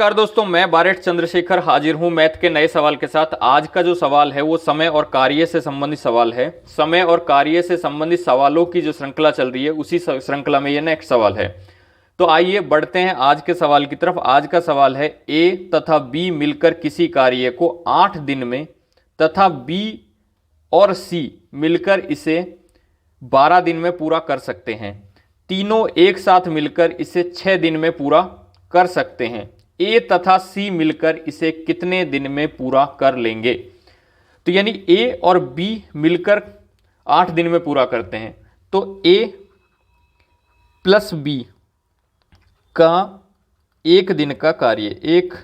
नमस्कार दोस्तों, मैं बारेट चंद्रशेखर हाजिर हूं मैथ के नए सवाल के साथ। आज का जो सवाल है वो समय और कार्य से संबंधित सवाल है। समय और कार्य से संबंधित सवालों की जो श्रृंखला चल रही है उसी श्रृंखला में ये नेक्स्ट सवाल है। तो आइए बढ़ते हैं आज के सवाल की तरफ। आज का सवाल है ए तथा बी मिलकर किसी कार्य को 8 दिन में तथा बी और सी मिलकर इसे 12 दिन में पूरा कर सकते हैं। तीनों एक साथ मिलकर इसे 6 दिन में पूरा कर सकते हैं। ए तथा सी मिलकर इसे कितने दिन में पूरा कर लेंगे? तो यानी ए और बी मिलकर 8 दिन में पूरा करते हैं। तो ए प्लस बी का 1 दिन का कार्य, 1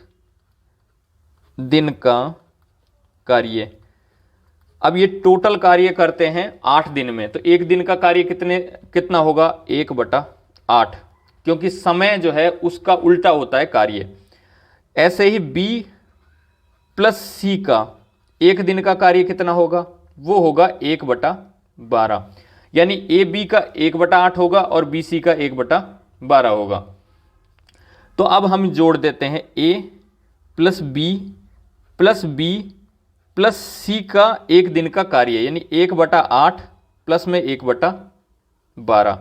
दिन का कार्य, अब ये टोटल कार्य करते हैं 8 दिन में। तो 1 दिन का कार्य कितना होगा? 1/8, क्योंकि समय जो है उसका उल्टा होता है कार्य। ऐसे ही B प्लस C का 1 दिन का कार्य कितना होगा? वो होगा 1/12, यानी AB का 1/8 होगा और BC का 1/12 होगा। तो अब हम जोड़ देते हैं A plus B plus B plus C का 1 दिन का कार्य, यानी 1/8 प्लस में 1/12।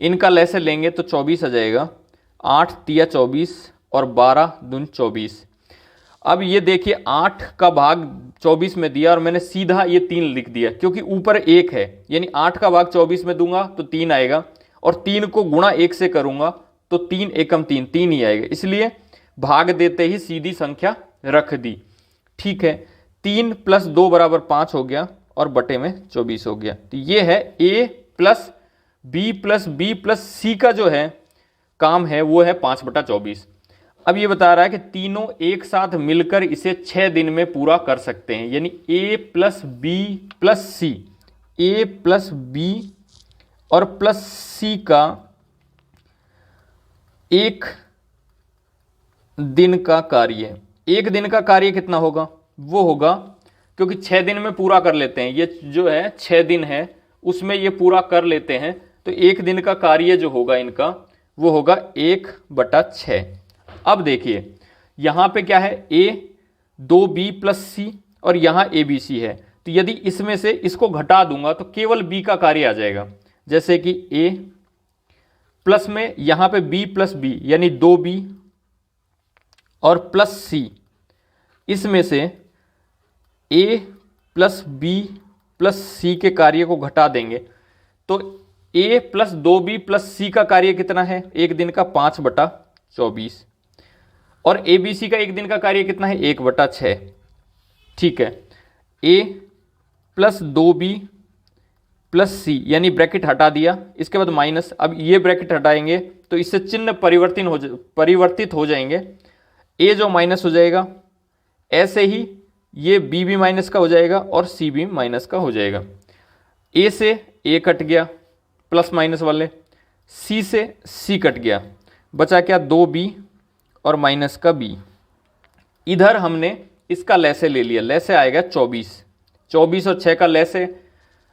इनका लैसे लेंगे तो 24 आ जाएगा। 8 तिया 24 और 12 दून 24। अब ये देखिए 8 का भाग 24 में दिया और मैंने सीधा ये 3 लिख दिया, क्योंकि ऊपर 1 है, यानी 8 का भाग 24 में दूंगा तो 3 आएगा और 3 को गुणा 1 से करूंगा तो 3 एकम 3, 3 ही आएगा। इसलिए भाग देते ही सीधी संख्या रख दी। ठीक है, 3 प्लस 2 बराबर 5 हो गया और बटे में 24 हो गया। तो ये है A plus B plus B plus C का जो है काम है वो है 5/24। अब ये बता रहा है कि तीनों एक साथ मिलकर इसे 6 दिन में पूरा कर सकते हैं, यानी A plus B plus C, A plus B और प्लस C का 1 दिन का कार्य। 1 दिन का कार्य कितना होगा? वो होगा, क्योंकि 6 दिन में पूरा कर लेते हैं, ये जो है 6 दिन है उसमें ये पूरा कर लेते हैं, तो 1 दिन का कार्य जो होगा इनका वो होगा 1/6। अब देखिए यहां पे क्या है? A 2B प्लस C और यहां ABC है, तो यदि इसमें से इसको घटा दूंगा तो केवल B का कार्य आ जाएगा। जैसे कि A प्लस में यहां पे B प्लस B यानी 2B और प्लस C, इसमें से A plus B plus C के कार्य को घटा देंगे तो A plus 2B plus C का कार्य कितना है 1 दिन का? 5/24। और ABC का 1 दिन का कार्य कितना है? 1/6। ठीक है, A plus 2B plus C, यानी ब्रैकेट हटा दिया, इसके बाद माइनस। अब ये ब्रैकेट हटाएंगे तो इससे चिन्ह परिवर्तित हो जाएंगे। A जो माइनस हो जाएगा, ऐसे ही ये B भी माइनस का हो जाएगा और C भी माइनस का हो जाएगा। A से A कट गया प्लस माइनस वाले, C से C कट गया, बचा क्या? 2B और माइनस का B। इधर हमने इसका लैसे ले लिया, लैसे आएगा 24। 24 और 6 का लैसे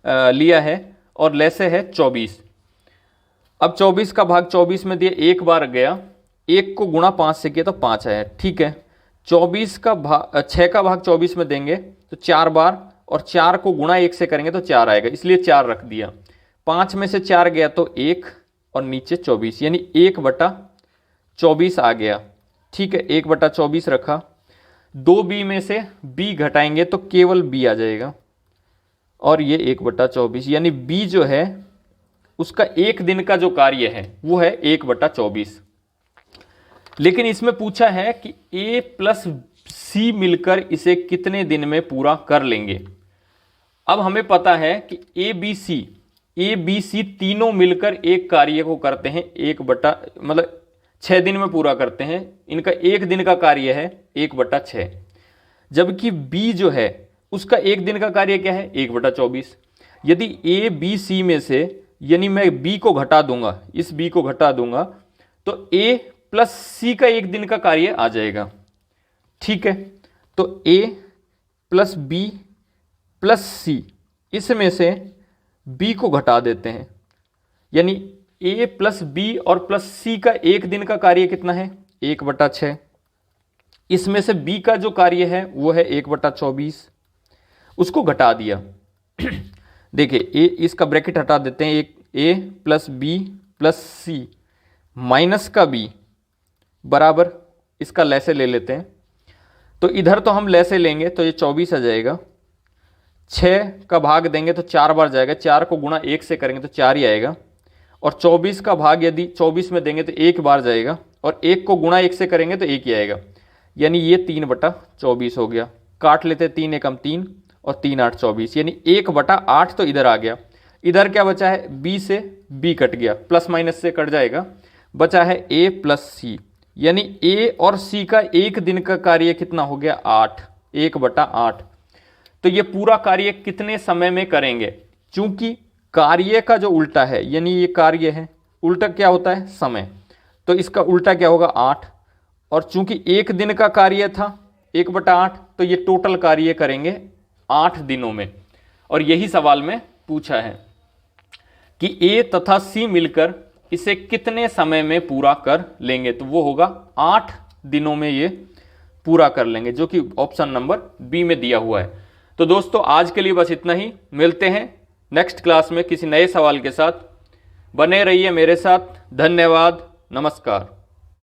लिया है और लैसे है 24। अब 24 का भाग 24 में दिया, एक बार गया, 1 को गुणा 5 से किया तो 5 आया। ठीक है, 24 का भाग 6 का भाग 24 में देंगे तो 4 बार, और 4 को गुणा 1 से करेंगे तो 4 आएगा, इसलिए 4 रख दिया। 5 में से 4 गया तो 1 और नीचे 24, यानी 1/24 आ गया। ठीक है, 1/24 रखा। 2B में से B घटाएंगे तो केवल B आ जाएगा और ये 1/24, यानी B जो है उसका 1 दिन का जो कार्य है वो है 1/24। लेकिन इसमें पूछा है कि A प्लस C मिलकर इसे कितने दिन में पूरा कर लेंगे। अब हमें पता है कि A B C तीनों मिलकर एक कार्य को करते हैं 6 दिन में पूरा करते हैं। इनका 1 दिन का कार्य है 1/6, जबकि B जो है उसका 1 दिन का कार्य क्या है? 1/24। यदि A B C में से, यानी मैं B को घटा दूंगा, इस B को घटा दूंगा तो A प्लस C का 1 दिन का कार्य आ जाएगा। ठीक है, तो A plus B plus C, इसमें से B को घटा देते हैं, यानी A प्लस B और प्लस C का 1 दिन का कार्य कितना है? 1/6। इसमें से बी का जो कार्य है वो है 1/24, उसको घटा दिया। देखिए ए, इसका ब्रैकेट हटा देते हैं, एक ए प्लस बी प्लस सी माइनस का बी बराबर इसका लैसे ले लेते हैं। तो इधर तो हम लैसे लेंगे तो ये 24 आ जाएगा, 6 का भाग देंगे तो 4 बार जाएगा, 4 को गुणा 1 से करेंगे तो 4 ही आएगा, और 24 का भाग यदि 24 में देंगे तो 1 बार जाएगा, और 1 को गुणा 1 से करेंगे तो 1 ही आएगा, यानी ये 3/24 हो गया। काट लेते 3 एकम 3 और 3 8 24, यानी 1/8 तो इधर आ गया। इधर क्या बचा है, बी से बी कट गया, प्लस माइनस से कट जाएगा, बचा है ए प्लस सी, यानी ए और सी का एक दिन का कार्य कितना हो गया 8, 1/8। तो ये पूरा कार्य कितने समय में करेंगे, चूंकि कार्य का जो उल्टा है, यानी ये कार्य है, उल्टा क्या होता है समय, तो इसका उल्टा क्या होगा 8, और चूंकि एक दिन का कार्य था 1/8, तो ये टोटल कार्य करेंगे 8 दिनों में। और यही सवाल में पूछा है कि ए तथा सी मिलकर इसे कितने समय में पूरा कर लेंगे, तो वो होगा 8 दिनों में ये पूरा कर लेंगे, जो कि ऑप्शन नंबर बी में दिया हुआ है। तो दोस्तों आज के लिए बस इतना ही, मिलते हैं नेक्स्ट क्लास में किसी नए सवाल के साथ। बने रहिए मेरे साथ। धन्यवाद, नमस्कार।